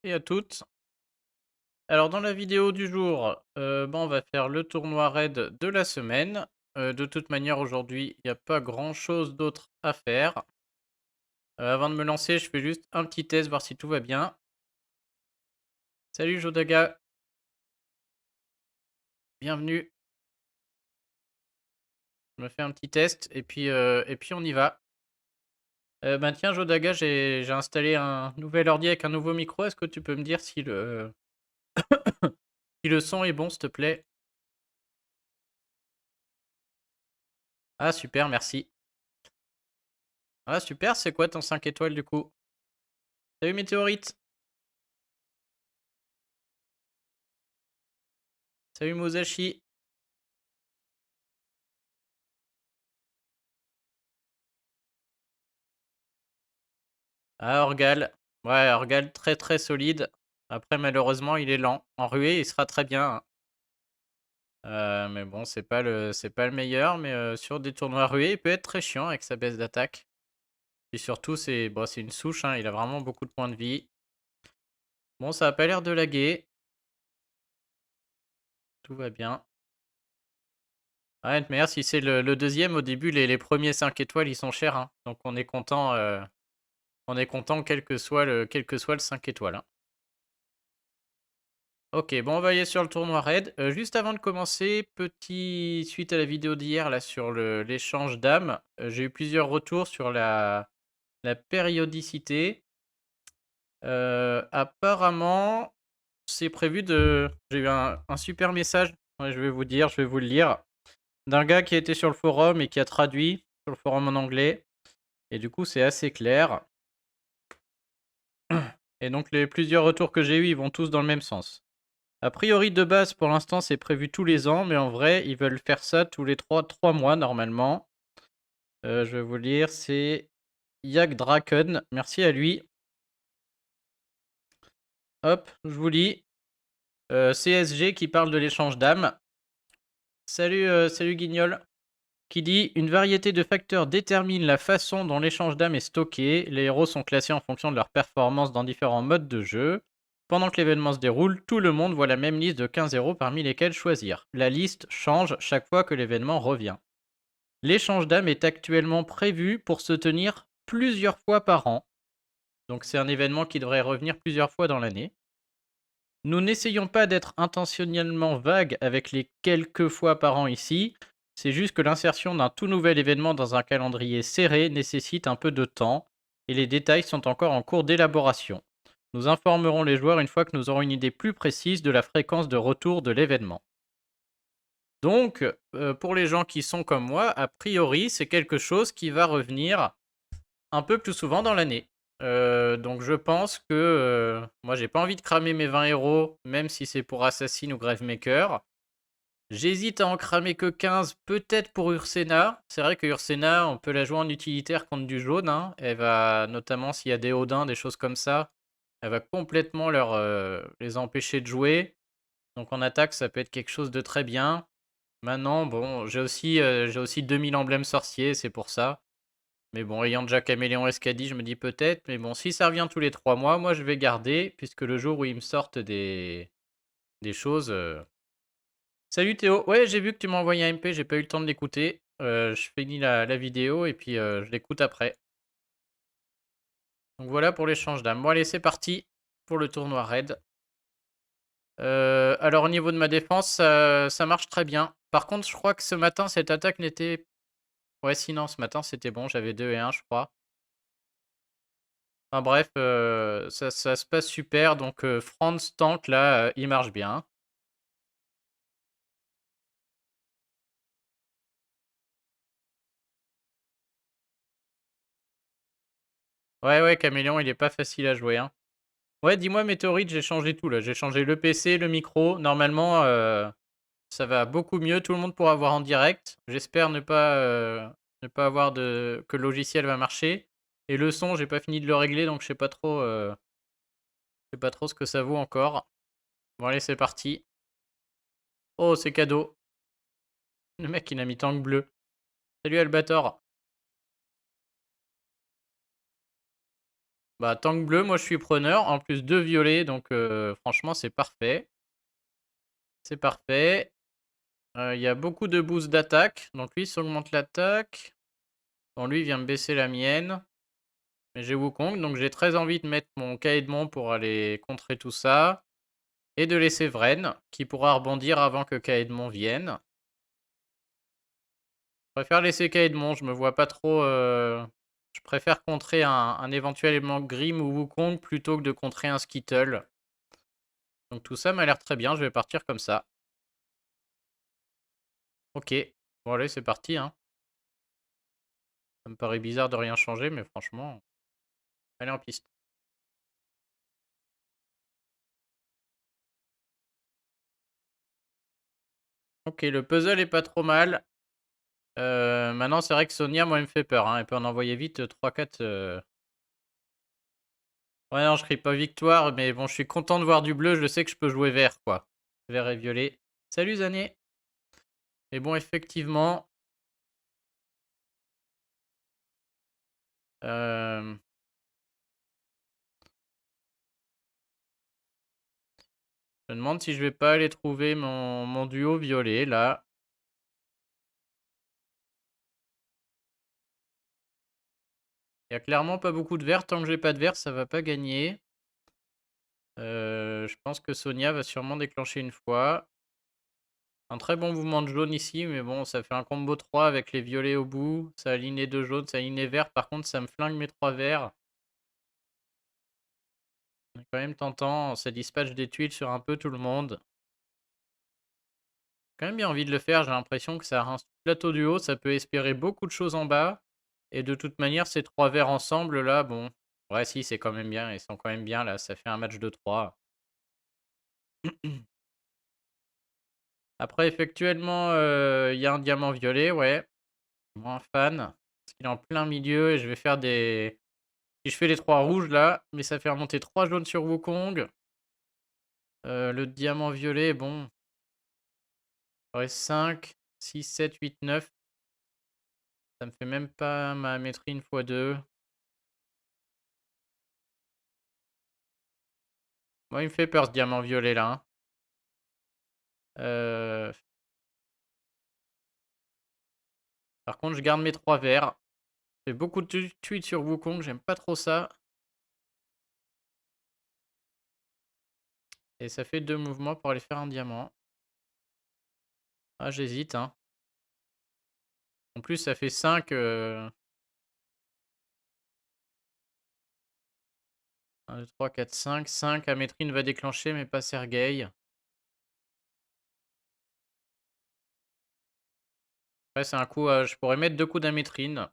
et à toutes. Alors dans la vidéo du jour, on va faire le tournoi raid de la semaine. De toute manière aujourd'hui, il y a pas grand chose d'autre à faire. Avant de me lancer, je fais juste un petit test, voir si tout va bien. Salut Jodaga, bienvenue. Je me fais un petit test et puis on y va. Tiens Jodaga, j'ai installé un nouvel ordi avec un nouveau micro. Est-ce que tu peux me dire si le son est bon, s'il te plaît? Ah super, merci. Ah super, c'est quoi ton 5 étoiles du coup? Salut Météorite! Salut Musashi! Ah Orgal. Ouais, Orgal très, très solide. Après malheureusement, il est lent. En ruée, il sera très bien, hein. Mais bon, c'est pas le meilleur, mais sur des tournois rués, il peut être très chiant avec sa baisse d'attaque. Et surtout, c'est une souche, hein, il a vraiment beaucoup de points de vie. Bon, ça a pas l'air de laguer. Tout va bien. Ouais, de toute manière, si c'est le 2e, au début, les premiers 5 étoiles, ils sont chers, hein. Donc on est content quel que soit le 5 étoiles, hein. OK, bon, on va aller sur le tournoi raid. Juste avant de commencer, suite à la vidéo d'hier là sur l'échange d'âmes, j'ai eu plusieurs retours sur la périodicité. Apparemment, c'est prévu de j'ai eu un super message, ouais, je vais vous le lire, d'un gars qui a été sur le forum et qui a traduit sur le forum en anglais et du coup, c'est assez clair et donc les plusieurs retours que j'ai eus, ils vont tous dans le même sens. A priori, de base, pour l'instant, c'est prévu tous les ans, mais en vrai, ils veulent faire ça tous les 3 mois normalement. Je vais vous lire, c'est Yak Draken, merci à lui. Hop, je vous lis. CSG qui parle de l'échange d'âmes. Salut Guignol. Qui dit: «Une variété de facteurs détermine la façon dont l'échange d'âmes est stocké. Les héros sont classés en fonction de leur performance dans différents modes de jeu. Pendant que l'événement se déroule, tout le monde voit la même liste de 15 héros parmi lesquels choisir. La liste change chaque fois que l'événement revient. L'échange d'âmes est actuellement prévu pour se tenir plusieurs fois par an. Donc c'est un événement qui devrait revenir plusieurs fois dans l'année. Nous n'essayons pas d'être intentionnellement vagues avec les quelques fois par an ici, c'est juste que l'insertion d'un tout nouvel événement dans un calendrier serré nécessite un peu de temps, et les détails sont encore en cours d'élaboration. Nous informerons les joueurs une fois que nous aurons une idée plus précise de la fréquence de retour de l'événement. Donc, pour les gens qui sont comme moi, a priori, c'est quelque chose qui va revenir un peu plus souvent dans l'année. Donc je pense que, moi j'ai pas envie de cramer mes 20 euros, même si c'est pour Assassin ou Gravemaker. J'hésite à en cramer que 15, peut-être pour Ursena. C'est vrai que Ursena, on peut la jouer en utilitaire contre du jaune, hein. Elle va notamment s'il y a des Odins, des choses comme ça, elle va complètement les empêcher de jouer. Donc en attaque, ça peut être quelque chose de très bien. Maintenant, bon, j'ai aussi 2000 emblèmes sorciers, c'est pour ça. Mais bon, ayant déjà Caméléon Escadie, je me dis peut-être. Mais bon, si ça revient tous les 3 mois, moi je vais garder, puisque le jour où ils me sortent des choses. Salut Théo, ouais, j'ai vu que tu m'as envoyé un MP, j'ai pas eu le temps de l'écouter. Je finis la vidéo et puis je l'écoute après. Donc voilà pour l'échange d'âmes. Bon, allez, c'est parti pour le tournoi raid. Alors, au niveau de ma défense, ça marche très bien. Par contre, je crois que ce matin, cette attaque n'était. Ouais, sinon, ce matin, c'était bon, j'avais 2 et 1, je crois. Enfin bref, ça se passe super, donc Franz tank là, il marche bien. Ouais, ouais, Caméléon, il est pas facile à jouer, hein. Ouais, dis-moi Météorite, j'ai changé tout là, j'ai changé le PC, le micro. Normalement, ça va beaucoup mieux, tout le monde pourra voir en direct. J'espère ne pas avoir que le logiciel va marcher et le son, j'ai pas fini de le régler, donc je sais pas trop ce que ça vaut encore. Bon allez, c'est parti. Oh, c'est cadeau. Le mec, il a mis tank bleu. Salut Albator. Bah, tank bleu, moi je suis preneur. En plus 2 violets, donc franchement, c'est parfait. C'est parfait. Il y a beaucoup de boost d'attaque. Donc lui, ça augmente l'attaque. Bon, lui, il vient me baisser la mienne. Mais j'ai Wukong, donc j'ai très envie de mettre mon Kaedmon pour aller contrer tout ça. Et de laisser Vren, qui pourra rebondir avant que Kaedmon vienne. Je préfère laisser Kaedmon, je me vois pas trop... Je préfère contrer un éventuellement Grim ou Wukong plutôt que de contrer un Skittle. Donc tout ça m'a l'air très bien, je vais partir comme ça. Ok, bon allez, c'est parti, hein. Ça me paraît bizarre de rien changer, mais franchement, allez en piste. Ok, le puzzle est pas trop mal. Maintenant, c'est vrai que Sonia, moi, elle me fait peur, hein. Elle peut en envoyer vite 3-4. Ouais, non, je crie pas victoire, mais bon, je suis content de voir du bleu, je sais que je peux jouer vert, quoi. Vert et violet. Salut, Zané. Et bon, effectivement... je me demande si je vais pas aller trouver mon duo violet, là. Il y a clairement pas beaucoup de vert. Tant que j'ai pas de vert, ça va pas gagner. Je pense que Sonia va sûrement déclencher une fois. Un très bon mouvement de jaune ici, mais bon, ça fait un combo 3 avec les violets au bout. Ça aligne les 2 jaunes, ça aligne les verts. Par contre, ça me flingue mes 3 verts. C'est quand même tentant. Ça dispatche des tuiles sur un peu tout le monde. J'ai quand même bien envie de le faire. J'ai l'impression que ça rince tout le plateau du haut. Ça peut espérer beaucoup de choses en bas. Et de toute manière, ces 3 verts ensemble, là, bon. Ouais, si, c'est quand même bien. Ils sont quand même bien, là. Ça fait un match de 3. Après, effectuellement, il y a un diamant violet, ouais. Moins fan. Parce qu'il est en plein milieu et je vais faire des... Si je fais les 3 rouges là, mais ça fait remonter 3 jaunes sur Wukong. Le diamant violet, bon. Il reste 5, 6, 7, 8, 9. Ça me fait même pas ma métrine x2. Moi, il me fait peur ce diamant violet là, hein. Par contre, je garde mes 3 verts. Je fais beaucoup de tweets sur Wukong, j'aime pas trop ça. Et ça fait 2 mouvements pour aller faire un diamant. Ah, j'hésite, hein. En plus, ça fait 5. 1, 2, 3, 4, 5. 5, Amétrine va déclencher, mais pas Sergueï. Ouais, c'est un coup. Je pourrais mettre 2 coups d'Amétrine.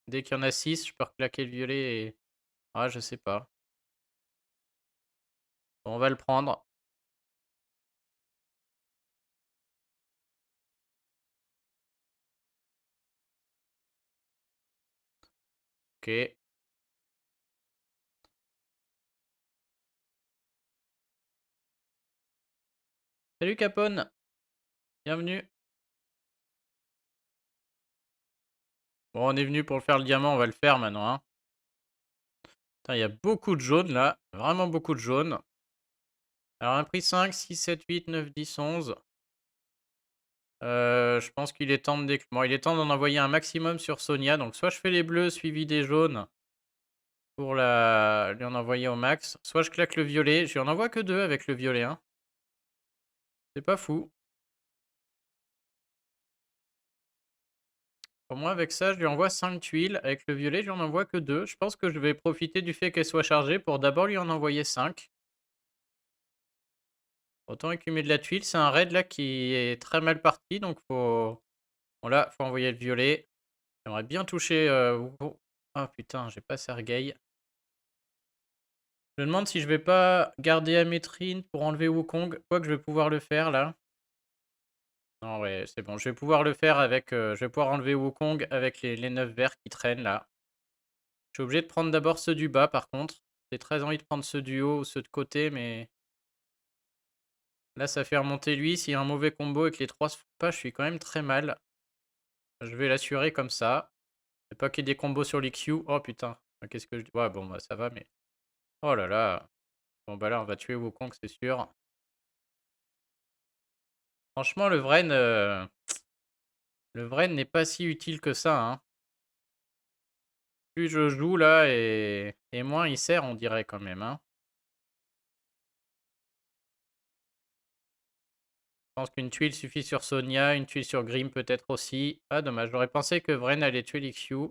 Dès qu'il y en a 6, je peux reclaquer le violet et. Ah, je sais pas. Bon, on va le prendre. Ok. Salut Capone. Bienvenue. Bon, on est venu pour faire le diamant, on va le faire maintenant, hein. Putain, il y a beaucoup de jaunes là. Vraiment beaucoup de jaunes. Alors, on a pris 5, 6, 7, 8, 9, 10, 11. Je pense qu'il est temps de bon, il est temps d'en envoyer un maximum sur Sonia. Donc, soit je fais les bleus suivis des jaunes pour lui en envoyer au max. Soit je claque le violet. Je lui en envoie que 2 avec le violet, hein. C'est pas fou. Pour moi, avec ça, je lui envoie 5 tuiles. Avec le violet, je lui en envoie que 2. Je pense que je vais profiter du fait qu'elle soit chargée pour d'abord lui en envoyer 5. Autant écumer de la tuile. C'est un raid là qui est très mal parti. Donc faut... Bon là, faut envoyer le violet. J'aimerais bien toucher... Ah putain, j'ai pas Sergueï. Je me demande si je vais pas garder Amétrine pour enlever Wukong. Quoi que je vais pouvoir le faire là. Non ouais, c'est bon. Je vais pouvoir le faire avec... je vais pouvoir enlever Wukong avec les 9 verts qui traînent là. Je suis obligé de prendre d'abord ceux du bas par contre. J'ai très envie de prendre ceux du haut ou ceux de côté, mais... Là, ça fait remonter lui. S'il y a un mauvais combo et que les 3 se font pas, je suis quand même très mal. Je vais l'assurer comme ça. C'est pas qu'il y ait des combos sur l'IQ. Oh putain. Qu'est-ce que je dis? Ouais, bon, bah ça va, mais... Oh là là. Bon bah là, on va tuer Wukong, c'est sûr. Franchement, le Vren n'est pas si utile que ça, hein. Plus je joue là et moins il sert, on dirait quand même, hein. Je pense qu'une tuile suffit sur Sonia, une tuile sur Grim peut-être aussi. Ah dommage, j'aurais pensé que Vren allait tuer l'Ixiu.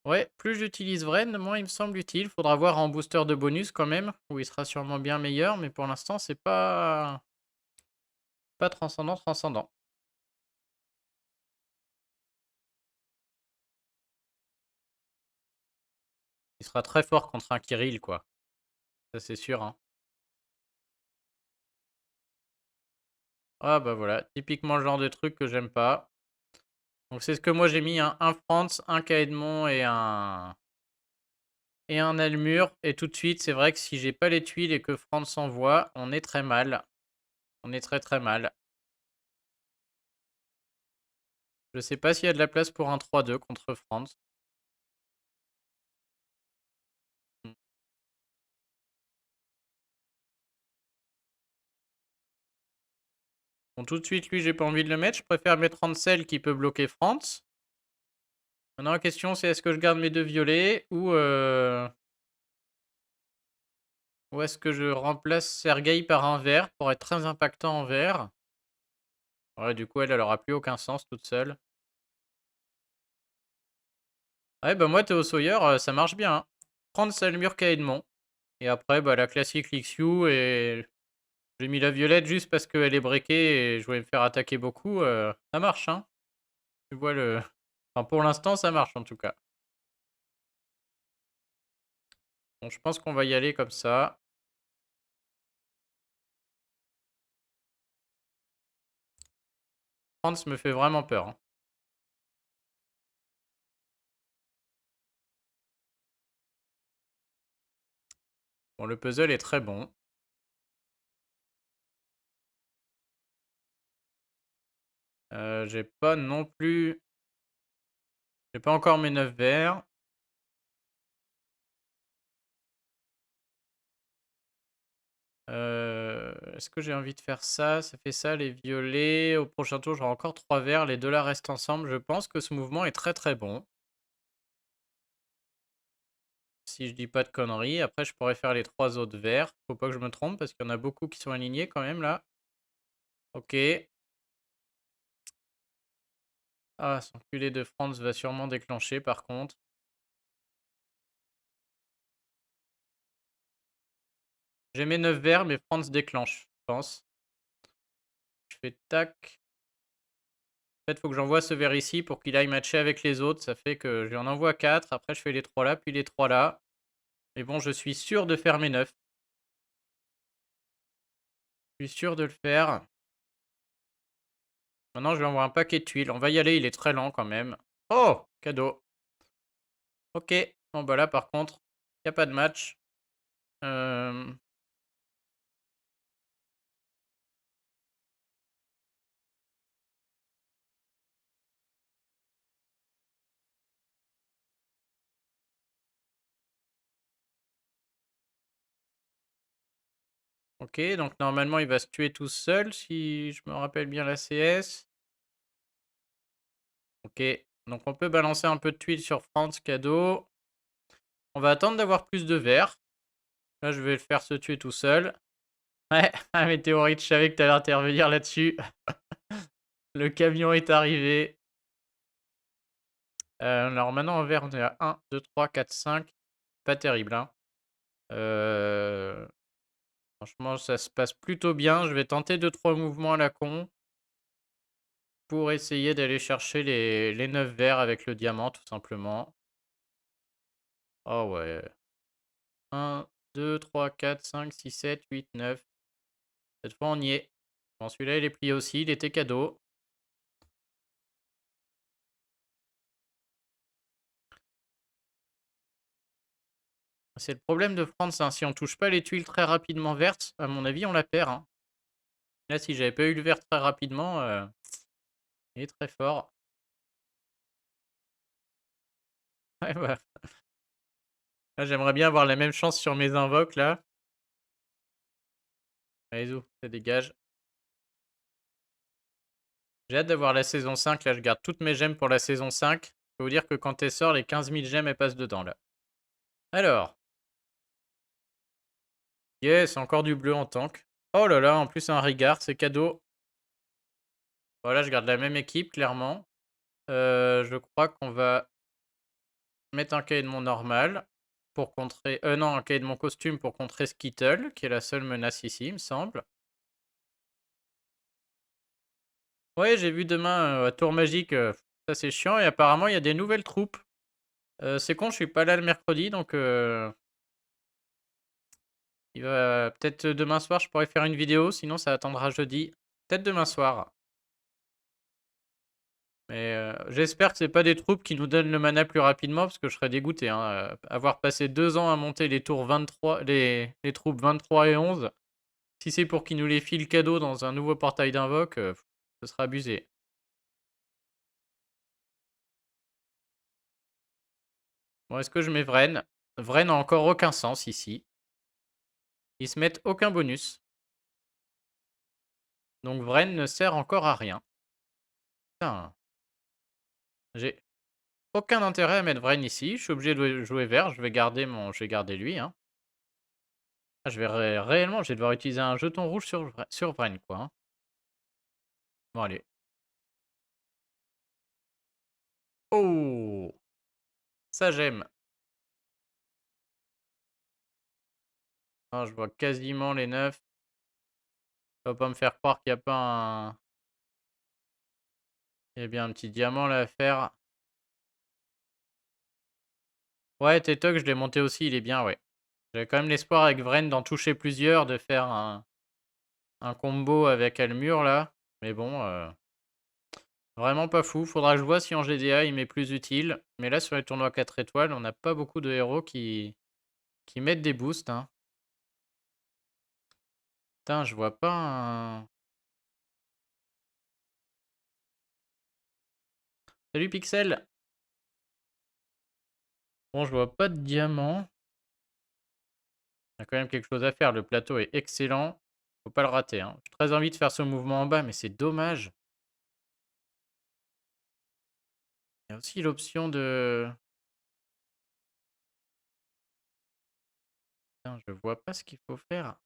Ouais, plus j'utilise Vren, moins il me semble utile. Faudra voir en booster de bonus quand même, où il sera sûrement bien meilleur, mais pour l'instant c'est pas transcendant. Il sera très fort contre un Kirill, quoi. Ça c'est sûr, hein. Ah bah voilà, typiquement le genre de truc que j'aime pas. Donc c'est ce que moi j'ai mis, hein, un Franz, un Kaedmon et un Almur. Et tout de suite, c'est vrai que si j'ai pas les tuiles et que Franz s'envoie, on est très mal. On est très très mal. Je sais pas s'il y a de la place pour un 3-2 contre Franz. Bon, tout de suite, lui, j'ai pas envie de le mettre. Je préfère mettre Ansel qui peut bloquer Franz. Maintenant, la question, c'est est-ce que je garde mes deux violets ou est-ce que je remplace Sergei par un vert pour être très impactant en vert. Ouais, du coup, elle aura plus aucun sens toute seule. Ouais, bah moi, Théo Sawyer, ça marche bien, hein. Prendre Salmur Edmond. Et après, bah, la classique Lixiu. Et j'ai mis la violette juste parce qu'elle est breakée et je voulais me faire attaquer beaucoup. Ça marche, hein. Tu vois le. Enfin, pour l'instant, ça marche en tout cas. Bon, je pense qu'on va y aller comme ça. Franz me fait vraiment peur, hein. Bon, le puzzle est très bon. J'ai pas non plus. J'ai pas encore mes 9 verts. Est-ce que j'ai envie de faire ça? Ça fait ça, les violets. Au prochain tour, j'aurai encore 3 verts. Les deux là restent ensemble. Je pense que ce mouvement est très très bon. Si je dis pas de conneries. Après, je pourrais faire les 3 autres verts. Faut pas que je me trompe parce qu'il y en a beaucoup qui sont alignés quand même là. Ok. Ah, son culé de Franz va sûrement déclencher par contre. J'ai mes 9 verts, mais Franz déclenche, je pense. Je fais tac. En fait, il faut que j'envoie ce vert ici pour qu'il aille matcher avec les autres. Ça fait que j'en envoie 4. Après, je fais les 3 là, puis les 3 là. Mais bon, je suis sûr de faire mes 9. Je suis sûr de le faire. Maintenant, je lui envoie un paquet de tuiles. On va y aller, il est très lent quand même. Oh, cadeau. Ok. Bon, bah là, par contre, il n'y a pas de match. Euh... Ok, donc normalement, il va se tuer tout seul, si je me rappelle bien la CS. Ok, donc on peut balancer un peu de tuiles sur Franz, cadeau. On va attendre d'avoir plus de verres. Là, je vais le faire se tuer tout seul. Ouais, un météorite, je savais que t'allais intervenir là-dessus. Le camion est arrivé. Alors maintenant, en vert, on est à 1, 2, 3, 4, 5. Pas terrible, hein. Franchement, ça se passe plutôt bien. Je vais tenter 2-3 mouvements à la con pour essayer d'aller chercher les 9 verts avec le diamant, tout simplement. Oh ouais. 1, 2, 3, 4, 5, 6, 7, 8, 9. Cette fois, on y est. Bon, celui-là, il est plié aussi. Il était cadeau. C'est le problème de France, hein. Si on touche pas les tuiles très rapidement vertes, à mon avis, on la perd, hein. Là, si j'avais pas eu le vert très rapidement, il est très fort. Ouais, bah, Là, j'aimerais bien avoir la même chance sur mes invoques là. Allez zou, ça dégage. J'ai hâte d'avoir la saison 5 là, je garde toutes mes gemmes pour la saison 5. Je peux vous dire que quand elle sort, les 15 000 gemmes, elles passent dedans là. Alors, yes, encore du bleu en tank. Oh là là, en plus un Rigard, c'est cadeau. Voilà, je garde la même équipe, clairement. Je crois qu'on va mettre un cahier de mon normal pour contrer... non, un cahier de mon costume pour contrer Skittle, qui est la seule menace ici, il me semble. Ouais, j'ai vu demain à Tour Magique, ça c'est chiant, et apparemment il y a des nouvelles troupes. C'est con, je suis pas là le mercredi, donc il va peut-être demain soir, je pourrais faire une vidéo, sinon ça attendra jeudi. Peut-être demain soir. Mais j'espère que c'est pas des troupes qui nous donnent le mana plus rapidement, parce que je serais dégoûté, hein. Avoir passé 2 ans à monter les tours 23, les troupes 23 et 11, si c'est pour qu'ils nous les filent cadeau dans un nouveau portail d'invoque, ce sera abusé. Bon, est-ce que je mets Vren? Vren n'a encore aucun sens ici. Ils se mettent aucun bonus. Donc Vren ne sert encore à rien. Putain. J'ai aucun intérêt à mettre Vren ici. Je suis obligé de jouer vert. Je vais garder lui, hein. Ah, je vais réellement, je vais devoir utiliser un jeton rouge sur Vren, quoi, hein. Bon, allez. Oh! Ça, j'aime. Ah, je vois quasiment les 9. Ça va pas me faire croire qu'il n'y a pas un... Il y a bien un petit diamant là à faire. Ouais, Tétoc, je l'ai monté aussi, il est bien, ouais. J'avais quand même l'espoir avec Vren d'en toucher plusieurs, de faire un combo avec Almur là. Mais bon, vraiment pas fou. Faudra que je vois si en GDA il m'est plus utile. Mais là, sur les tournois 4 étoiles, on n'a pas beaucoup de héros qui mettent des boosts, hein. Putain, je vois pas un... Salut Pixel! Bon, je vois pas de diamant. Il y a quand même quelque chose à faire. Le plateau est excellent. Faut pas le rater, hein. J'ai très envie de faire ce mouvement en bas, mais c'est dommage. Il y a aussi l'option de... Putain, je vois pas ce qu'il faut faire.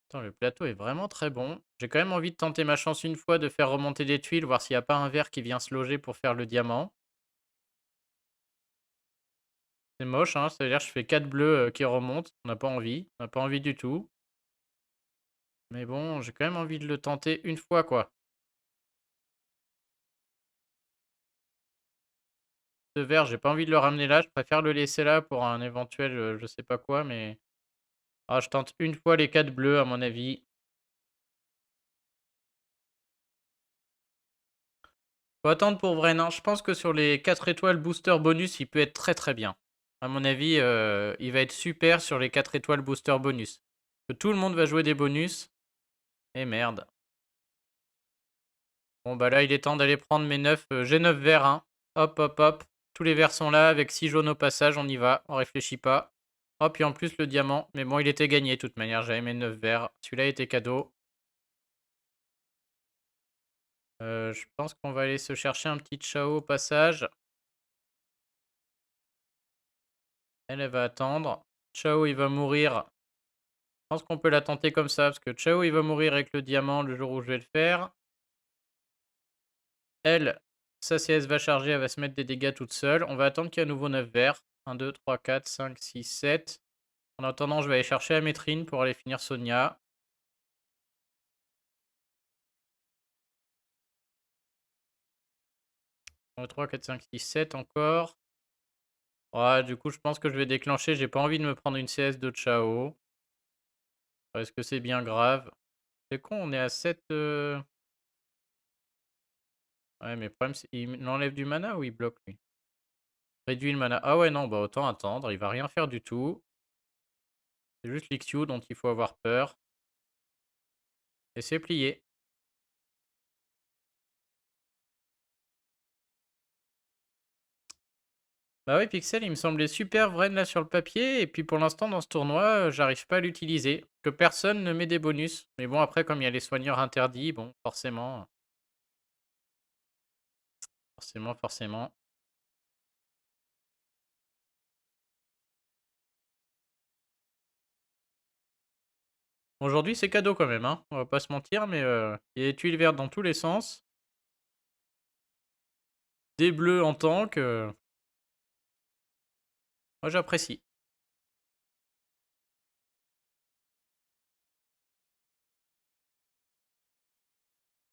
Attends, le plateau est vraiment très bon. J'ai quand même envie de tenter ma chance une fois, de faire remonter des tuiles, voir s'il n'y a pas un vert qui vient se loger pour faire le diamant. C'est moche, hein. Ça veut dire que je fais 4 bleus qui remontent. On n'a pas envie. On n'a pas envie du tout. Mais bon, j'ai quand même envie de le tenter une fois, quoi. Ce vert, j'ai pas envie de le ramener là. Je préfère le laisser là pour un éventuel je sais pas quoi, mais... Ah, je tente une fois les 4 bleus, à mon avis. Faut attendre pour vrai, non. Je pense que sur les 4 étoiles booster bonus, il peut être très très bien. À mon avis, il va être super sur les 4 étoiles booster bonus. Que tout le monde va jouer des bonus. Et merde. Bon, bah là, il est temps d'aller prendre mes 9. J'ai 9 verts, hein. Hop, hop, hop. Tous les verts sont là, avec 6 jaunes au passage, on y va. On réfléchit pas. Hop, et en plus le diamant. Mais bon, il était gagné de toute manière, j'avais mes 9 verts. Celui-là était cadeau. Je pense qu'on va aller se chercher un petit Chao au passage. Elle va attendre. Chao, il va mourir. Je pense qu'on peut la tenter comme ça, parce que Chao, il va mourir avec le diamant le jour où je vais le faire. Elle, ça, si elle va charger, elle va se mettre des dégâts toute seule. On va attendre qu'il y ait à nouveau 9 verts. 1, 2, 3, 4, 5, 6, 7. En attendant, je vais aller chercher Amétrine pour aller finir Sonia. 1, 2, 3, 4, 5, 6, 7 encore. Ouais, du coup, je pense que je vais déclencher. J'ai pas envie de me prendre une CS de Chao. Est-ce que c'est bien grave? C'est con, on est à 7. Ouais, mais le problème, c'est il enlève du mana ou il bloque lui? Réduit le mana. Ah ouais, non, bah autant attendre. Il va rien faire du tout. C'est juste l'Ixio dont il faut avoir peur. Et c'est plié. Bah oui, Pixel, il me semblait super Vren là sur le papier, et puis pour l'instant dans ce tournoi, j'arrive pas à l'utiliser. Que personne ne met des bonus. Mais bon, après, comme il y a les soigneurs interdits, bon, forcément, forcément. Aujourd'hui, c'est cadeau quand même, hein. On va pas se mentir, mais il y a des tuiles vertes dans tous les sens. Des bleus en tank, moi j'apprécie.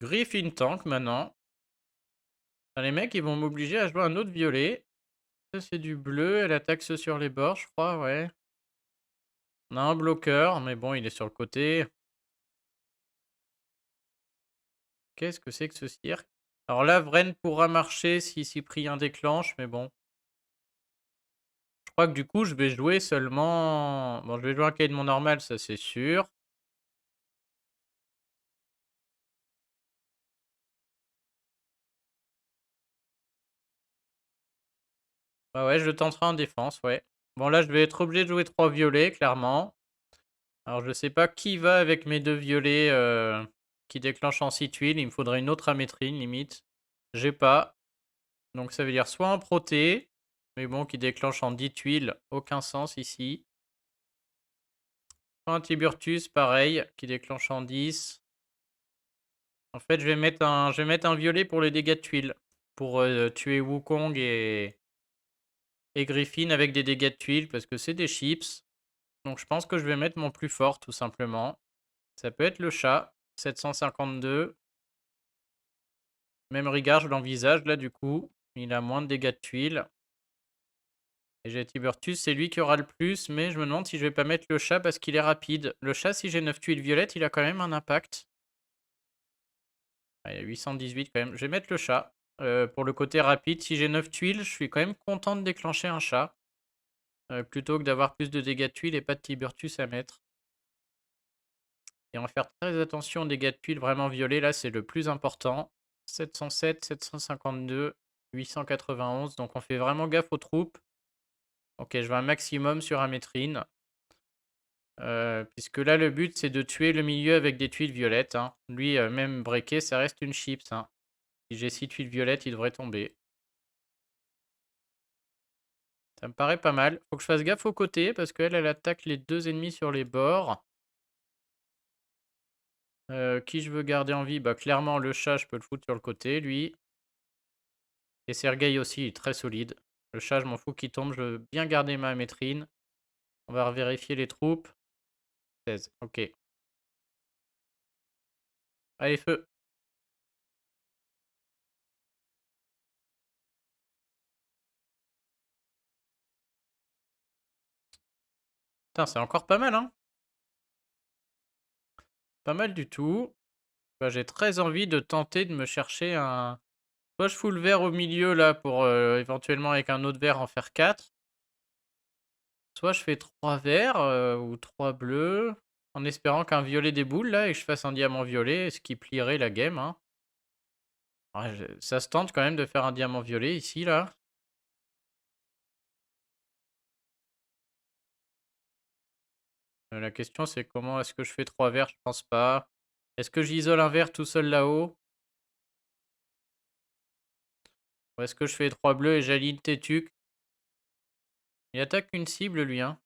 Griffin tank maintenant. Ah, les mecs, ils vont m'obliger à jouer un autre violet. Ça, c'est du bleu, elle attaque ceux sur les bords, je crois, ouais. On a un bloqueur, mais bon, il est sur le côté. Qu'est-ce que c'est que ce cirque? Alors là, Vren pourra marcher si Cyprien déclenche, mais bon. Je crois que du coup, je vais jouer seulement... Bon, je vais jouer un Caïd mon normal, ça c'est sûr. Bah ouais, je tenterai en défense, ouais. Bon, là, je vais être obligé de jouer 3 violets, clairement. Alors, je sais pas qui va avec mes 2 violets qui déclenchent en 6 tuiles. Il me faudrait une autre amétrine, limite. J'ai pas. Donc, ça veut dire soit un proté, mais bon, qui déclenche en 10 tuiles, aucun sens ici. Soit un Tiburtus, pareil, qui déclenche en 10. En fait, je vais mettre un violet pour les dégâts de tuiles. Pour tuer Wukong et Griffin avec des dégâts de tuiles, parce que c'est des chips. Donc je pense que je vais mettre mon plus fort, tout simplement. Ça peut être le chat, 752. Même Rigard, je l'envisage là, du coup. Il a moins de dégâts de tuiles. Et j'ai Tiburtus, c'est lui qui aura le plus, mais je me demande si je vais pas mettre le chat parce qu'il est rapide. Le chat, si j'ai 9 tuiles violettes, il a quand même un impact. Ah, il y a 818 quand même. Je vais mettre le chat. Pour le côté rapide, si j'ai 9 tuiles, je suis quand même content de déclencher un chat. Plutôt que d'avoir plus de dégâts de tuiles et pas de Tiburtus à mettre. Et on va faire très attention aux dégâts de tuiles vraiment violets. Là, c'est le plus important. 707, 752, 891. Donc on fait vraiment gaffe aux troupes. Ok, je veux un maximum sur Amétrine. Puisque là, le but, c'est de tuer le milieu avec des tuiles violettes. Hein. Lui, même breaké, ça reste une chips. Hein. Si j'ai 6 tuiles violettes, il devrait tomber. Ça me paraît pas mal. Faut que je fasse gaffe aux côtés parce qu'elle, elle attaque les 2 ennemis sur les bords. Qui je veux garder en vie? Bah, clairement, le chat, je peux le foutre sur le côté, lui. Et Sergueï aussi, il est très solide. Le chat, je m'en fous qu'il tombe. Je veux bien garder ma métrine. On va vérifier les troupes. 16, ok. Allez, feu. Putain, c'est encore pas mal, hein. Pas mal du tout. Bah, j'ai très envie de tenter de me chercher un... Soit je fous le vert au milieu, là, pour éventuellement avec un autre vert en faire 4. Soit je fais 3 verts ou 3 bleus. En espérant qu'un violet déboule, là, et que je fasse un diamant violet, ce qui plierait la game, hein. Ouais, ça se tente quand même de faire un diamant violet ici, là. La question, c'est comment est-ce que je fais 3 verts? Je pense pas. Est-ce que j'isole un vert tout seul là-haut? Ou est-ce que je fais 3 bleus et j'aligne Tétuc? Il attaque une cible, lui, hein.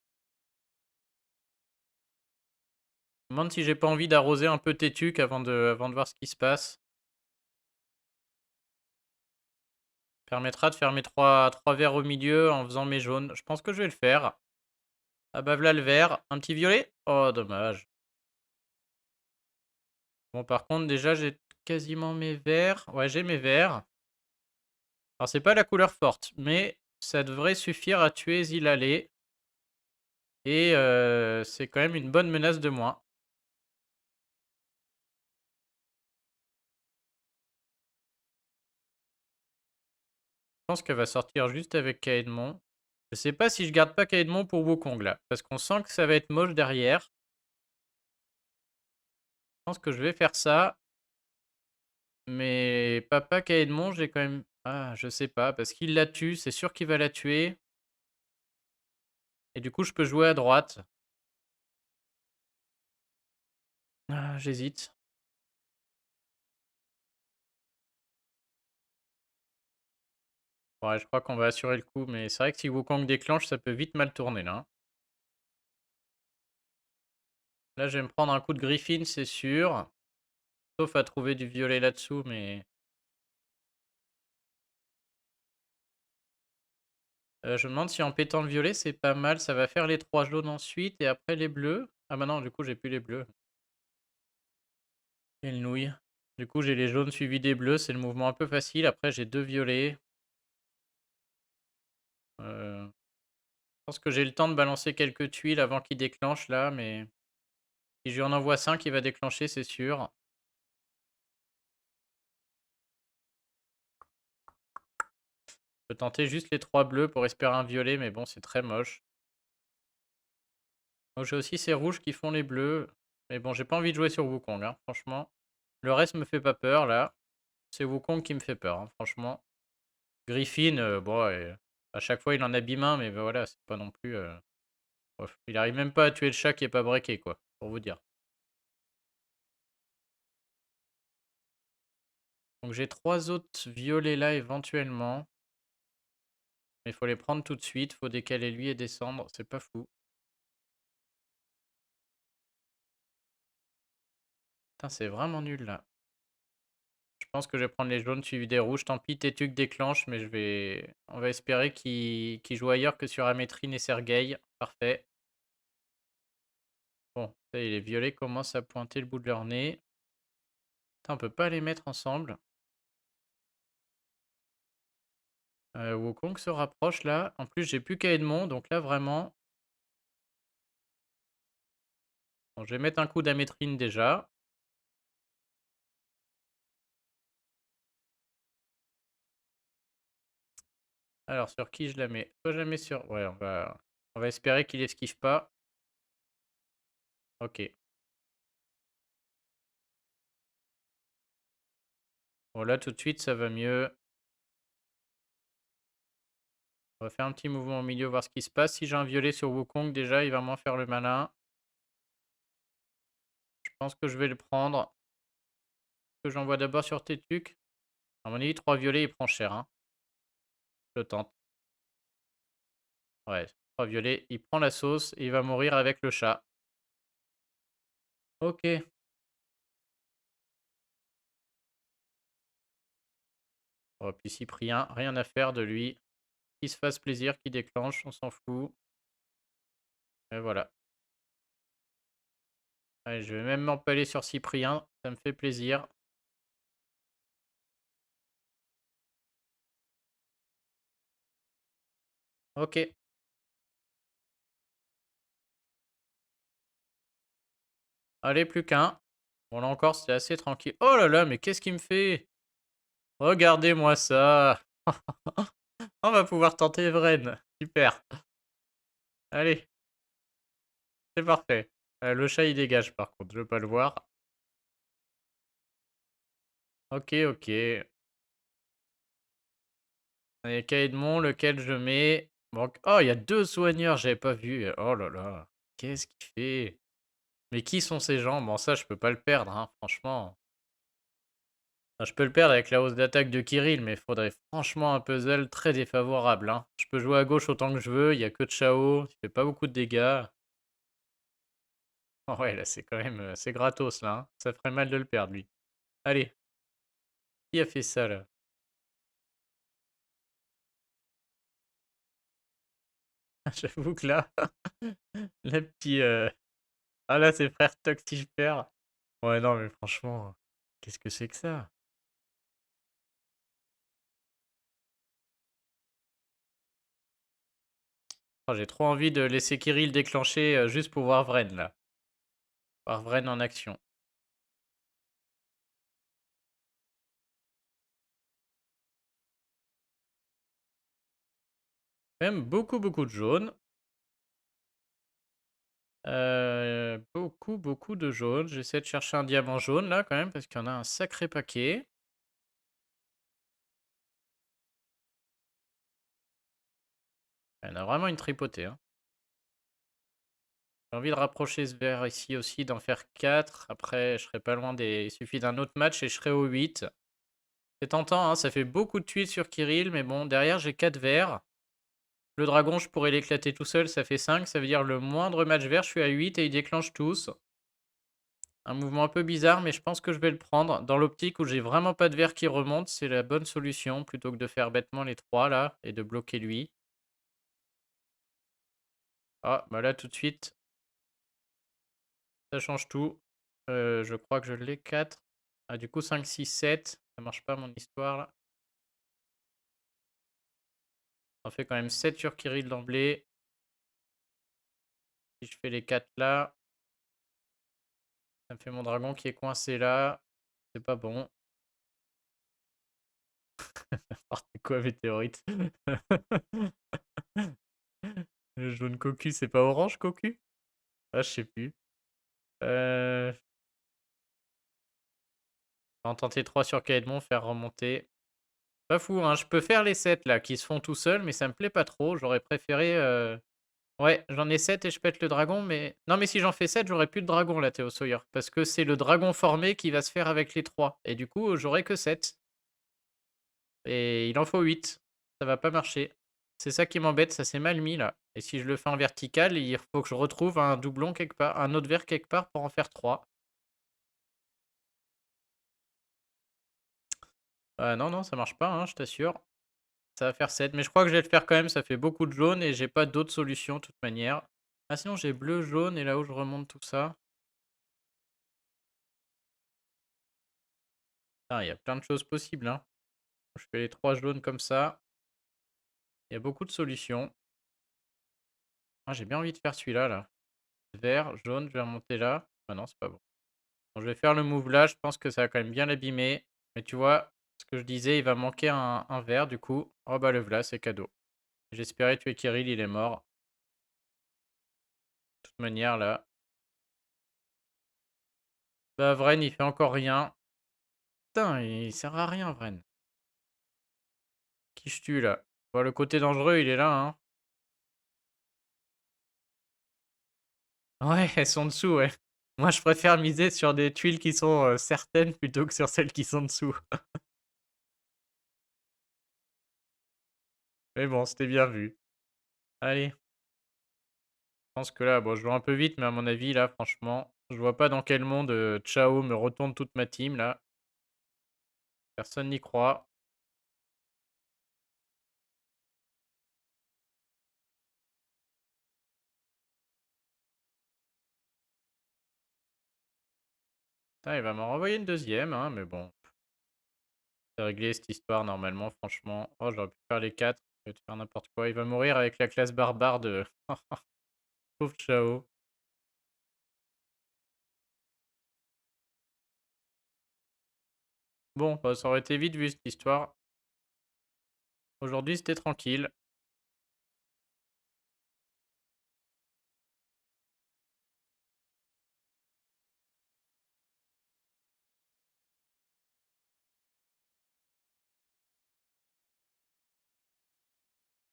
Je me demande si j'ai pas envie d'arroser un peu Tétuc avant de voir ce qui se passe. Permettra de faire mes 3 verts au milieu en faisant mes jaunes. Je pense que je vais le faire. Ah bah voilà le vert. Un petit violet? Oh, dommage. Bon, par contre, déjà, j'ai quasiment mes verts. Ouais, j'ai mes verts. Alors, c'est pas la couleur forte, mais ça devrait suffire à tuer Zilalé. Et c'est quand même une bonne menace de moins. Je pense qu'elle va sortir juste avec Kaedmon. Je sais pas si je garde pas Kaedmon pour Wukong là. Parce qu'on sent que ça va être moche derrière. Je pense que je vais faire ça. Mais Papa Kaedmon, j'ai quand même Ah, je sais pas, parce qu'il la tue, c'est sûr qu'il va la tuer. Et du coup, je peux jouer à droite. Ah, j'hésite. Ouais, je crois qu'on va assurer le coup, mais c'est vrai que si Wukong déclenche, ça peut vite mal tourner là, hein. Là, je vais me prendre un coup de Griffin, c'est sûr. Sauf à trouver du violet là-dessous, mais... je me demande si en pétant le violet, c'est pas mal. Ça va faire les 3 jaunes ensuite et après les bleus. Ah bah non, du coup, j'ai plus les bleus. Quelle nouille. Du coup, j'ai les jaunes suivis des bleus. C'est le mouvement un peu facile. Après, j'ai 2 violets. Je pense que j'ai le temps de balancer quelques tuiles avant qu'il déclenche là, mais si je lui en envoie 5, il va déclencher, c'est sûr. Je peux tenter juste les 3 bleus pour espérer un violet, mais bon, c'est très moche. Donc j'ai aussi ces rouges qui font les bleus. Mais bon, j'ai pas envie de jouer sur Wukong, hein, franchement. Le reste me fait pas peur, là. C'est Wukong qui me fait peur, hein, franchement. Griffin, bon, à chaque fois, il en abîme un, mais bah, voilà, c'est pas non plus... bref, il arrive même pas à tuer le chat qui est pas breaké, quoi, pour vous dire. Donc j'ai 3 autres violets là, éventuellement. Mais il faut les prendre tout de suite. Faut décaler lui et descendre, c'est pas fou. Putain, c'est vraiment nul, là. Je pense que je vais prendre les jaunes suivis des rouges. Tant pis, Tétuc déclenche, mais je vais... On va espérer qu'il joue ailleurs que sur Amétrine et Sergueï. Parfait. Bon, ça y est, les violets commencent à pointer le bout de leur nez. Putain, on peut pas les mettre ensemble. Wukong se rapproche là. En plus, j'ai plus qu'à Edmond, donc là vraiment. Bon, je vais mettre un coup d'Amétrine déjà. Alors, sur qui je la mets? Soit je la mets sur... Ouais, on va espérer qu'il esquive pas. Ok. Bon, là, tout de suite, ça va mieux. On va faire un petit mouvement au milieu, voir ce qui se passe. Si j'ai un violet sur Wukong, déjà, il va m'en faire le malin. Je pense que je vais le prendre. Que j'envoie d'abord sur Tétuc. À mon avis, 3 violets, il prend cher, hein. Je tente. Ouais, 3 violets, il prend la sauce et il va mourir avec le chat. Ok. Oh, puis Cyprien, rien à faire de lui. Qu'il se fasse plaisir, qu'il déclenche, on s'en fout. Et voilà. Allez, je vais même m'empaler sur Cyprien, ça me fait plaisir. Ok. Allez, plus qu'un. Bon, là encore, c'était assez tranquille. Oh là là, mais qu'est-ce qu'il me fait? Regardez-moi ça. On va pouvoir tenter Evren. Super. Allez, c'est parfait. Le chat, il dégage, par contre. Je veux pas le voir. Ok, ok. Allez, Caedmon, lequel je mets... Bon, oh, il y a 2 soigneurs, j'avais pas vu. Oh là là. Qu'est-ce qu'il fait? Mais qui sont ces gens? Bon, ça, je peux pas le perdre, hein, franchement. Enfin, je peux le perdre avec la hausse d'attaque de Kirill, mais il faudrait franchement un puzzle très défavorable, hein. Je peux jouer à gauche autant que je veux, il y a que Chao, il fait pas beaucoup de dégâts. Oh ouais, là, c'est quand même... c'est gratos, là, hein. Ça ferait mal de le perdre, lui. Allez, qui a fait ça, là? J'avoue que là, la petite... Ah là, c'est frère Toxifère. Ouais, non, mais franchement, qu'est-ce que c'est que ça? Oh, j'ai trop envie de laisser Kirill déclencher juste pour voir Vren, là. Voir Vren en action. Même beaucoup, beaucoup de jaunes. Beaucoup, beaucoup de jaunes. J'essaie de chercher un diamant jaune, là, quand même, parce qu'il y en a un sacré paquet. Il y en a vraiment une tripotée, hein. J'ai envie de rapprocher ce vert ici aussi, d'en faire 4. Après, je serai pas loin des... Il suffit d'un autre match et je serai au 8. C'est tentant, hein, ça fait beaucoup de tuiles sur Kirill, mais bon, derrière, j'ai 4 verts. Le dragon, je pourrais l'éclater tout seul, ça fait 5. Ça veut dire le moindre match vert, je suis à 8 et ils déclenchent tous. Un mouvement un peu bizarre, mais je pense que je vais le prendre. Dans l'optique où j'ai vraiment pas de vert qui remonte, c'est la bonne solution, plutôt que de faire bêtement les 3 là, et de bloquer lui. Ah, bah là, tout de suite, ça change tout. Je crois que je l'ai 4. Ah, du coup, 5, 6, 7. Ça marche pas mon histoire là. On fait quand même 7 sur Kirill d'emblée. Si je fais les 4 là, ça me fait mon dragon qui est coincé là. C'est pas bon. Oh, c'est quoi météorite? Le jaune cocu, c'est pas orange cocu? Ah, je sais plus. On va en tenter 3 sur Caedmon, faire remonter. Pas fou, hein. Je peux faire les 7 là, qui se font tout seuls, mais ça me plaît pas trop. J'aurais préféré. Ouais, j'en ai 7 et je pète le dragon, mais. Non, mais si j'en fais 7, j'aurais plus de dragon là, Théo Sawyer. Parce que c'est le dragon formé qui va se faire avec les 3. Et du coup, j'aurai que 7. Et il en faut 8. Ça va pas marcher. C'est ça qui m'embête, ça s'est mal mis là. Et si je le fais en vertical, il faut que je retrouve un doublon quelque part, un autre vert quelque part pour en faire 3. Non, non, ça marche pas, hein, je t'assure. Ça va faire 7, mais je crois que je vais le faire quand même, ça fait beaucoup de jaune et j'ai pas d'autre solution de toute manière. Ah sinon j'ai bleu, jaune et là où je remonte tout ça. Ah, il y a plein de choses possibles, hein. Je fais les 3 jaunes comme ça. Il y a beaucoup de solutions. Ah, j'ai bien envie de faire celui-là, là. Vert, jaune, je vais remonter là. Ah non, c'est pas bon. Bon, je vais faire le move là, je pense que ça va quand même bien l'abîmer. Mais tu vois, ce que je disais, il va manquer un vert du coup. Oh bah le voilà, c'est cadeau. J'espérais tuer Kirill, il est mort. De toute manière, là. Bah Vren, il fait encore rien. Putain, il sert à rien, Vren. Qui je tue là? Bon, le côté dangereux, il est là, hein. Ouais, elles sont dessous, ouais. Moi, je préfère miser sur des tuiles qui sont certaines plutôt que sur celles qui sont dessous. Mais bon, c'était bien vu. Allez, je pense que là, bon, je joue un peu vite, mais à mon avis, là, franchement, je vois pas dans quel monde Chao me retourne toute ma team, là. Personne n'y croit. Putain, il va m'en renvoyer une deuxième, hein, mais bon. C'est réglé cette histoire, normalement, franchement. Oh, j'aurais pu faire les 4. Je vais te faire n'importe quoi. Il va mourir avec la classe barbare de... Pauvre Chao. Bon, bah, ça aurait été vite vu, cette histoire. Aujourd'hui, c'était tranquille.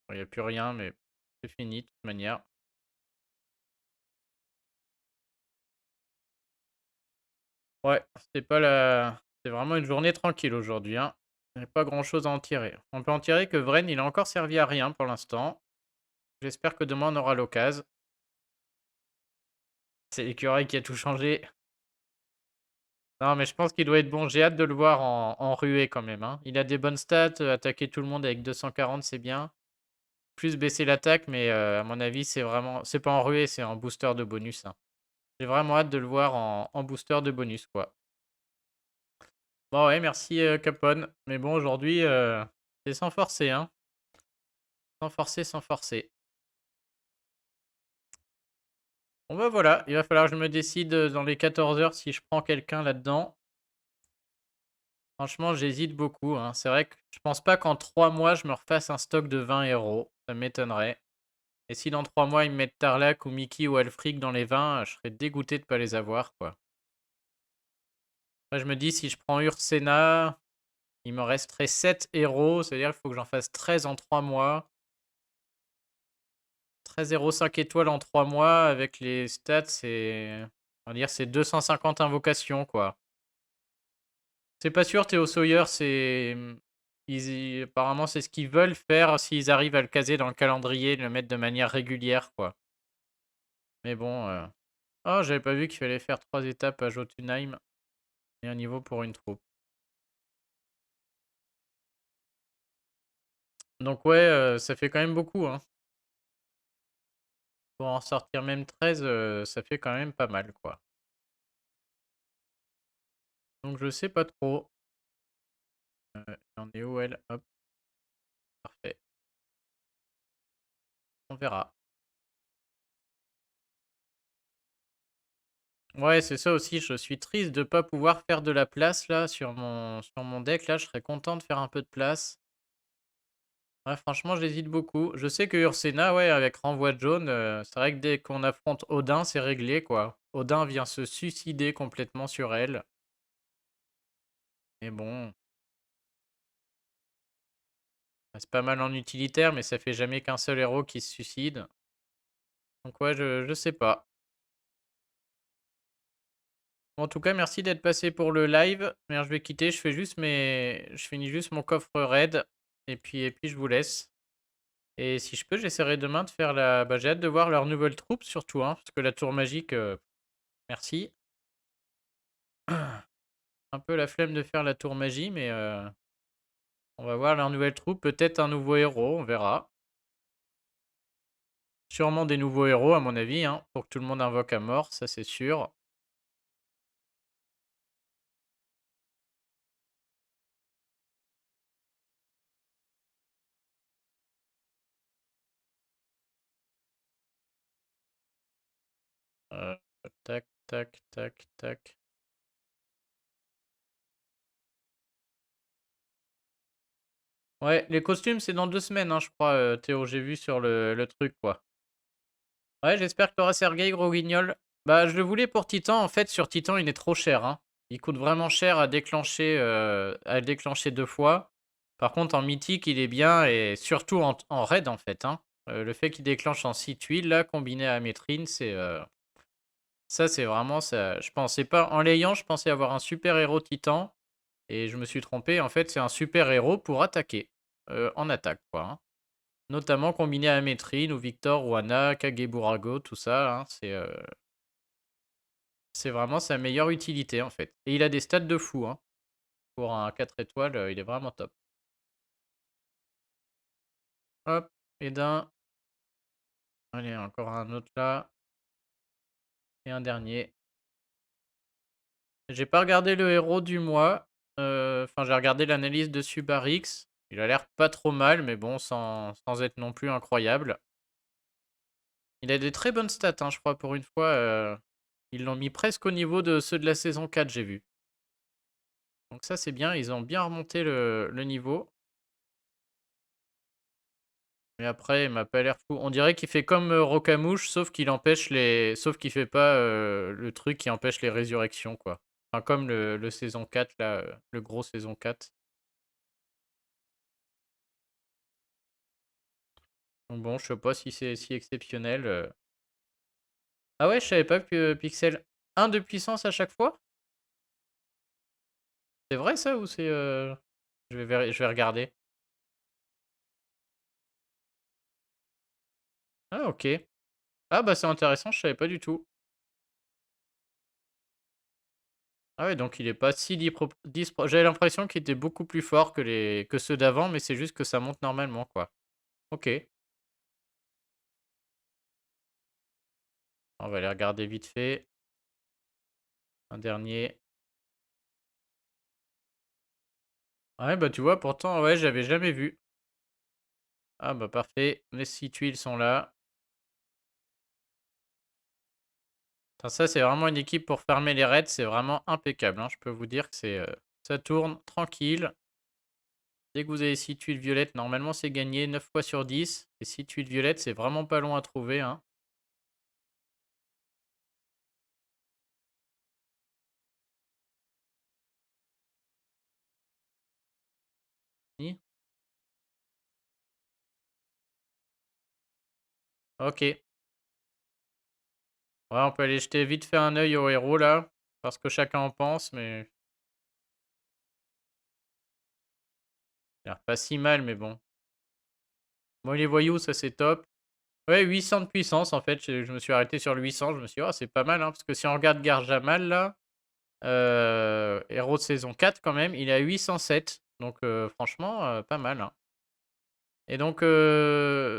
Il n'y a plus rien, mais c'est fini de toute manière. Ouais, c'est pas la... C'est vraiment une journée tranquille aujourd'hui, hein. Il n'y a pas grand-chose à en tirer. On peut en tirer que Vren, il a encore servi à rien pour l'instant. J'espère que demain, on aura l'occasion. C'est l'écureuil qui a tout changé. Non, mais je pense qu'il doit être bon. J'ai hâte de le voir en ruée quand même, hein. Il a des bonnes stats. Attaquer tout le monde avec 240, c'est bien. Plus baisser l'attaque, mais à mon avis, c'est vraiment... C'est pas en ruée, c'est en booster de bonus, hein. J'ai vraiment hâte de le voir en booster de bonus, quoi. Bon, ouais, merci Capone. Mais bon, aujourd'hui, c'est sans forcer, hein. Sans forcer, sans forcer. Bon, bah voilà, il va falloir que je me décide dans les 14 heures si je prends quelqu'un là-dedans. Franchement, j'hésite beaucoup, hein. C'est vrai que je pense pas qu'en 3 mois, je me refasse un stock de 20 héros. Ça m'étonnerait. Et si dans 3 mois, ils me mettent Tarlac ou Mickey ou Alfric dans les 20, je serais dégoûté de pas les avoir, quoi. Moi, je me dis, si je prends Ursena, il me resterait 7 héros. C'est-à-dire qu'il faut que j'en fasse 13 en 3 mois. 13,05 étoiles en 3 mois avec les stats, on va dire c'est 250 invocations, quoi. C'est pas sûr, Théo Sawyer, apparemment, c'est ce qu'ils veulent faire s'ils arrivent à le caser dans le calendrier, de le mettre de manière régulière, quoi. Mais bon, oh, j'avais pas vu qu'il fallait faire 3 étapes à Jotunheim et un niveau pour une troupe. Donc ouais, ça fait quand même beaucoup, hein. Pour en sortir même 13, ça fait quand même pas mal, quoi. Donc je sais pas trop. Elle en est où elle? Hop, parfait. On verra. Ouais, c'est ça aussi, je suis triste de pas pouvoir faire de la place là sur mon deck là, je serais content de faire un peu de place. Ouais, franchement, j'hésite beaucoup. Je sais que Ursena, ouais, avec renvoi de jaune, c'est vrai que dès qu'on affronte Odin, c'est réglé, quoi. Odin vient se suicider complètement sur elle. Mais bon, c'est pas mal en utilitaire, mais ça fait jamais qu'un seul héros qui se suicide. Donc ouais, je sais pas. Bon, en tout cas, merci d'être passé pour le live. Mais je vais quitter, je finis juste mon coffre raid. Et puis je vous laisse. Et si je peux, j'essaierai demain de faire la. Bah, j'ai hâte de voir leur nouvelle troupe, surtout, hein, parce que la tour magique, merci. Un peu la flemme de faire la tour magie, mais on va voir leur nouvelle troupe. Peut-être un nouveau héros, on verra. Sûrement des nouveaux héros, à mon avis, hein, pour que tout le monde invoque à mort, ça c'est sûr. Euh, tac, tac, tac, tac. Ouais, les costumes, c'est dans 2 semaines, hein, je crois, Théo, j'ai vu sur le truc, quoi. Ouais, j'espère que t'auras Sergei Gros-Guignol. Bah, je le voulais pour Titan. En fait, sur Titan, il est trop cher, hein. Il coûte vraiment cher à déclencher 2 fois. Par contre, en mythique, il est bien et surtout en raid, en fait, hein. Le fait qu'il déclenche en 6 tuiles, là, combiné à Métrine, ça, c'est vraiment ça. Je pensais pas, en l'ayant, je pensais avoir un super héros Titan et je me suis trompé. En fait, c'est un super héros pour attaquer, en attaque, quoi, hein. Notamment combiné à Métrine ou Victor ou Anna, Kageburago, tout ça, hein, c'est vraiment sa meilleure utilité en fait. Et il a des stats de fou, hein. Pour un 4 étoiles, il est vraiment top. Hop, et d'un. Allez, encore un autre là. Et un dernier. J'ai pas regardé le héros du mois. Enfin, j'ai regardé l'analyse de Subarix. Il a l'air pas trop mal, mais bon, sans être non plus incroyable. Il a des très bonnes stats, hein, je crois, pour une fois. Ils l'ont mis presque au niveau de ceux de la saison 4, j'ai vu. Donc ça, c'est bien. Ils ont bien remonté le niveau. Mais après, il m'a pas l'air fou. On dirait qu'il fait comme Rocamouche, sauf qu'il fait pas le truc qui empêche les résurrections, quoi. Enfin, comme le saison 4, là, le gros saison 4. Donc bon, je sais pas si c'est si exceptionnel. Ah ouais, je savais pas que Pixel 1 de puissance à chaque fois? C'est vrai ça ou c'est. Je vais regarder. Ah ok. Ah bah c'est intéressant, je savais pas du tout. Ah ouais, donc il est pas si j'avais l'impression qu'il était beaucoup plus fort que ceux d'avant, mais c'est juste que ça monte normalement, quoi. Ok. On va aller regarder vite fait. Un dernier. Ouais, bah tu vois, pourtant, ouais, j'avais jamais vu. Ah bah parfait. Les 6 tuiles sont là. Putain, ça, c'est vraiment une équipe pour fermer les raids. C'est vraiment impeccable, hein. Je peux vous dire que ça tourne tranquille. Dès que vous avez 6 tuiles violettes, normalement, c'est gagné 9 fois sur 10. Et 6 tuiles violettes, c'est vraiment pas long à trouver, hein. Ni. OK. Ouais, on peut aller jeter vite fait un œil aux héros là, parce que chacun en pense, mais ça a l'air pas si mal, mais bon. Moi, les voyous, ça c'est top. Ouais, 800 de puissance en fait, je me suis arrêté sur le 800, je me suis dit: «Oh, c'est pas mal, hein», parce que si on regarde Garjamal là, héros de saison 4 quand même, il est à 807, donc franchement, pas mal, hein. Et donc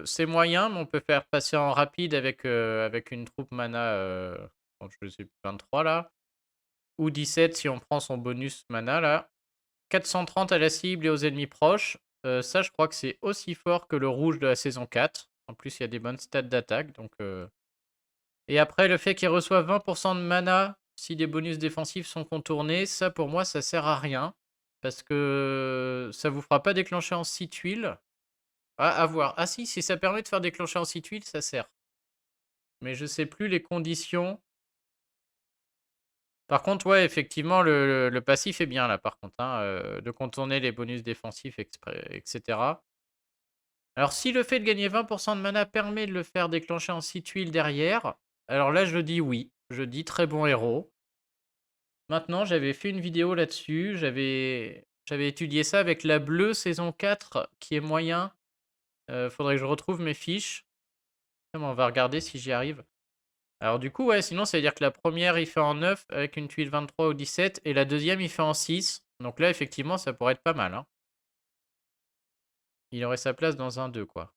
c'est moyen, mais on peut faire passer en rapide avec une troupe mana, bon je sais plus, 23 là, ou 17 si on prend son bonus mana là. 430 à la cible et aux ennemis proches, ça je crois que c'est aussi fort que le rouge de la saison 4. En plus, il y a des bonnes stats d'attaque donc et après le fait qu'il reçoive 20 de mana si des bonus défensifs sont contournés, ça pour moi ça sert à rien. Parce que ça vous fera pas déclencher en 6 tuiles. Ah, à voir. Ah si, si ça permet de faire déclencher en 6 tuiles, ça sert. Mais je sais plus les conditions. Par contre, ouais, effectivement, le passif est bien là, par contre, hein, de contourner les bonus défensifs exprès, etc. Alors, si le fait de gagner 20 de mana permet de le faire déclencher en 6 tuiles derrière, alors là, je dis oui. Je dis très bon héros. Maintenant, j'avais fait une vidéo là-dessus. J'avais étudié ça avec la bleue saison 4, qui est moyen. Faudrait que je retrouve mes fiches. On va regarder si j'y arrive. Alors du coup, ouais, sinon ça veut dire que la première il fait en 9 avec une tuile 23 ou 17 et la deuxième il fait en 6. Donc là, effectivement, ça pourrait être pas mal, hein. Il aurait sa place dans un 2 quoi.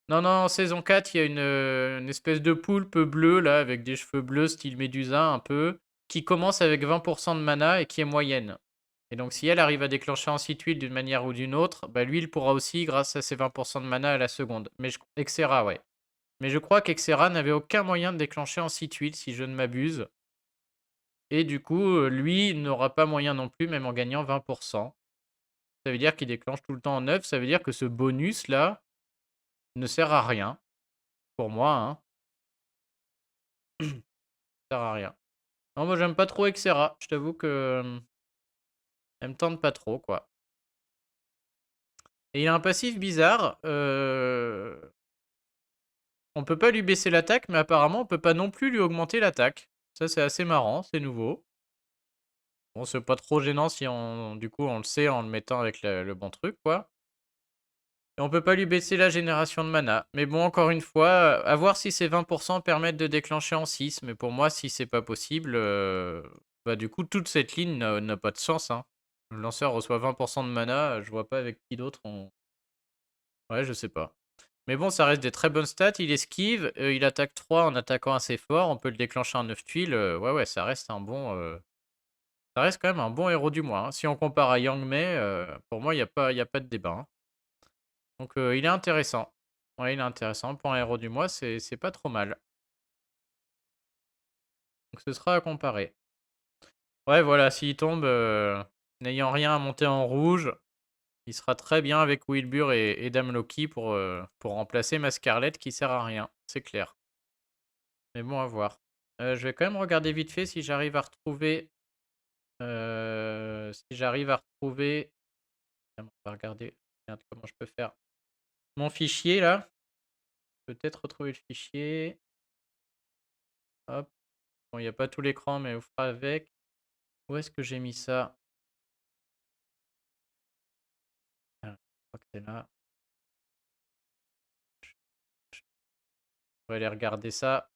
Non, non, en saison 4, il y a une espèce de poulpe bleue, là, avec des cheveux bleus, style Médusa, un peu, qui commence avec 20 de mana et qui est moyenne. Et donc, si elle arrive à déclencher en 6 tuiles d'une manière ou d'une autre, bah lui, il pourra aussi grâce à ses 20 de mana à la seconde. Mais Exera, ouais. Mais je crois qu'Exera n'avait aucun moyen de déclencher en 6 tuiles, si je ne m'abuse. Et du coup, lui n'aura pas moyen non plus, même en gagnant 20. Ça veut dire qu'il déclenche tout le temps en 9. Ça veut dire que ce bonus-là ne sert à rien, pour moi, hein. Ça sert à rien. Non, moi j'aime pas trop Exera. Je t'avoue que elle me tente pas trop, quoi. Et il a un passif bizarre. On peut pas lui baisser l'attaque, mais apparemment on peut pas non plus lui augmenter l'attaque. Ça c'est assez marrant, c'est nouveau. Bon, c'est pas trop gênant si on du coup on le sait en le mettant avec le bon truc, quoi. Et on peut pas lui baisser la génération de mana. Mais bon, encore une fois, à voir si ces 20 permettent de déclencher en 6. Mais pour moi, si c'est pas possible, bah du coup, toute cette ligne n'a pas de sens, hein. Le lanceur reçoit 20 de mana, je vois pas avec qui d'autre on. Ouais, je sais pas. Mais bon, ça reste des très bonnes stats. Il esquive, il attaque 3 en attaquant assez fort. On peut le déclencher en 9 tuiles. Ouais, ouais, ça reste un bon. Ça reste quand même un bon héros du mois, hein. Si on compare à Yang Mei, pour moi, y a pas de débat, hein. Donc il est intéressant. Ouais, il est intéressant. Pour un héros du mois, c'est pas trop mal. Donc ce sera à comparer. Ouais, voilà, s'il tombe, n'ayant rien à monter en rouge, il sera très bien avec Wilbur et Dame Loki pour remplacer ma Scarlett qui sert à rien, c'est clair. Mais bon, à voir. Je vais quand même regarder vite fait si j'arrive à retrouver, tiens, on va regarder, regarde comment je peux faire. Mon fichier là, peut-être retrouver le fichier. Hop. Bon, il y a pas tout l'écran, mais on fera avec. Où est-ce que j'ai mis ça? Ah, je crois que c'est là. On va aller regarder ça.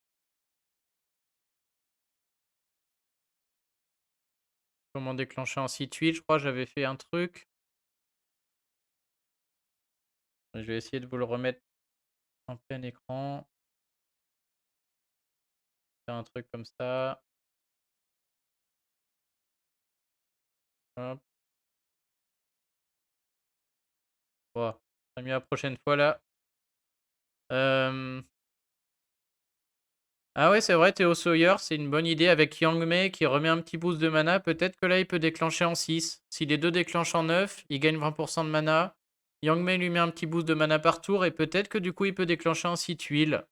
Comment déclencher en 6 tuiles, je crois que j'avais fait un truc. Je vais essayer de vous le remettre en plein écran. Faire un truc comme ça. Hop. Bon, ça sera mieux la prochaine fois là. Ah ouais, c'est vrai, Théo Sawyer, c'est une bonne idée avec Yang Mei qui remet un petit boost de mana. Peut-être que là, il peut déclencher en 6. Si les deux déclenchent en 9, il gagne 20 de mana. Yang Mei lui met un petit boost de mana par tour et peut-être que du coup, il peut déclencher en 6 tuiles.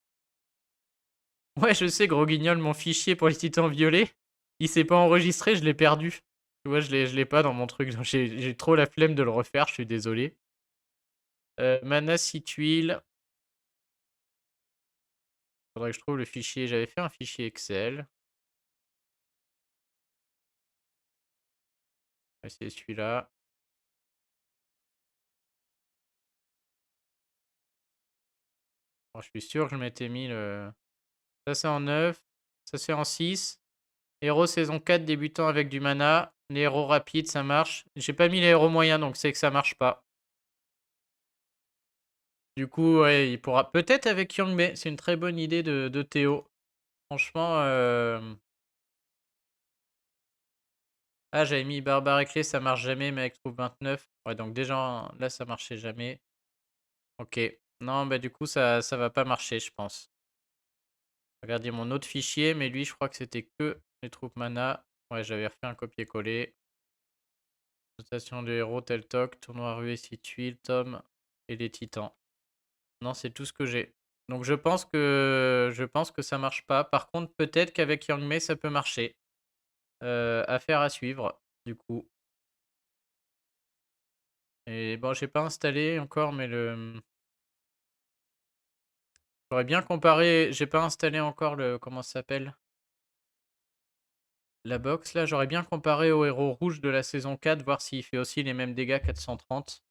Ouais, je sais, gros guignol, mon fichier pour les titans violets, il s'est pas enregistré, je l'ai perdu. Tu vois, je l'ai pas dans mon truc. J'ai trop la flemme de le refaire, je suis désolé. Mana 6 tuiles. Faudrait que je trouve le fichier. J'avais fait un fichier Excel. Ouais, c'est celui-là. Bon, je suis sûr que je m'étais mis le... Ça, c'est en 9. Ça, c'est en 6. Héros saison 4 débutant avec du mana. Les héros rapides, ça marche. J'ai pas mis les héros moyens, donc c'est que ça marche pas. Du coup, ouais, il pourra... Peut-être avec Yangmei. C'est une très bonne idée de Théo. Franchement... Ah, j'avais mis Barbare et Clé, ça marche jamais, mais avec Trouve 29. Ouais, donc déjà, là, ça marchait jamais. Ok. Non, bah du coup, ça va pas marcher, je pense. Regardez mon autre fichier, mais lui, je crois que c'était que les troupes mana. Ouais, j'avais refait un copier-coller. Notation de héros, tel toc, tournoi ruée, six tuiles, tome et les titans. Non, c'est tout ce que j'ai. Donc je pense que ça marche pas. Par contre, peut-être qu'avec Yangmei, ça peut marcher. Affaire à suivre, du coup. Et bon, j'ai pas installé encore, mais le... J'aurais bien comparé. J'ai pas installé encore le... Comment ça s'appelle? La box, là. J'aurais bien comparé au héros rouge de la saison 4, voir s'il fait aussi les mêmes dégâts 430.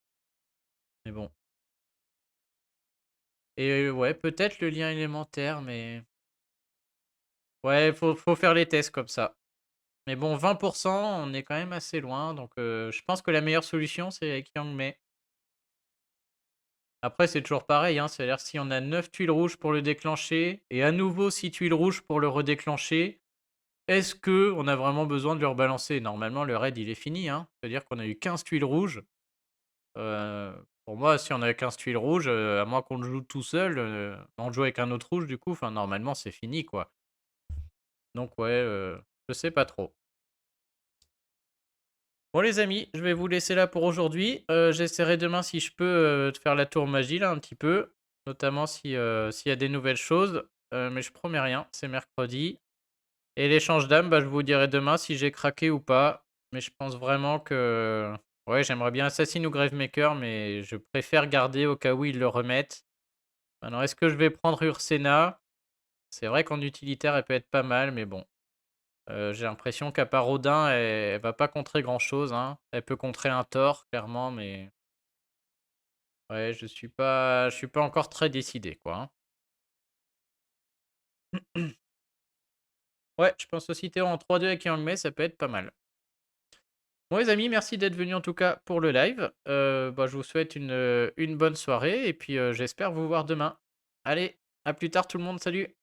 Mais bon. Et ouais, peut-être le lien élémentaire, mais... Ouais, faut faire les tests comme ça. Mais bon, 20%, on est quand même assez loin. Donc je pense que la meilleure solution, c'est avec Yangmei. Après, c'est toujours pareil, hein. C'est-à-dire si on a 9 tuiles rouges pour le déclencher, et à nouveau 6 tuiles rouges pour le redéclencher, est-ce que on a vraiment besoin de le rebalancer? Normalement, le raid, il est fini, hein. C'est-à-dire qu'on a eu 15 tuiles rouges. Pour moi, si on a 15 tuiles rouges, à moins qu'on le joue tout seul, on joue avec un autre rouge du coup, enfin normalement c'est fini quoi. Donc ouais, je sais pas trop. Bon les amis, je vais vous laisser là pour aujourd'hui. J'essaierai demain si je peux, de faire la tour magie là un petit peu, notamment si, s'il y a des nouvelles choses, mais je promets rien, c'est mercredi. Et l'échange d'âmes, bah, je vous dirai demain si j'ai craqué ou pas. Mais je pense vraiment que... Ouais, j'aimerais bien Assassin ou Gravemaker, mais je préfère garder au cas où ils le remettent. Alors, est-ce que je vais prendre Ursena? C'est vrai qu'en utilitaire, elle peut être pas mal, mais bon. J'ai l'impression qu'à part Odin, elle va pas contrer grand-chose, hein. Elle peut contrer un Thor, clairement, mais... Ouais, je suis pas encore très décidé, quoi, hein. Ouais, je pense aussi Théo en 3-2 avec Yang ça peut être pas mal. Bon les amis, merci d'être venus en tout cas pour le live. Bah, je vous souhaite une bonne soirée et puis j'espère vous voir demain. Allez, à plus tard tout le monde, salut!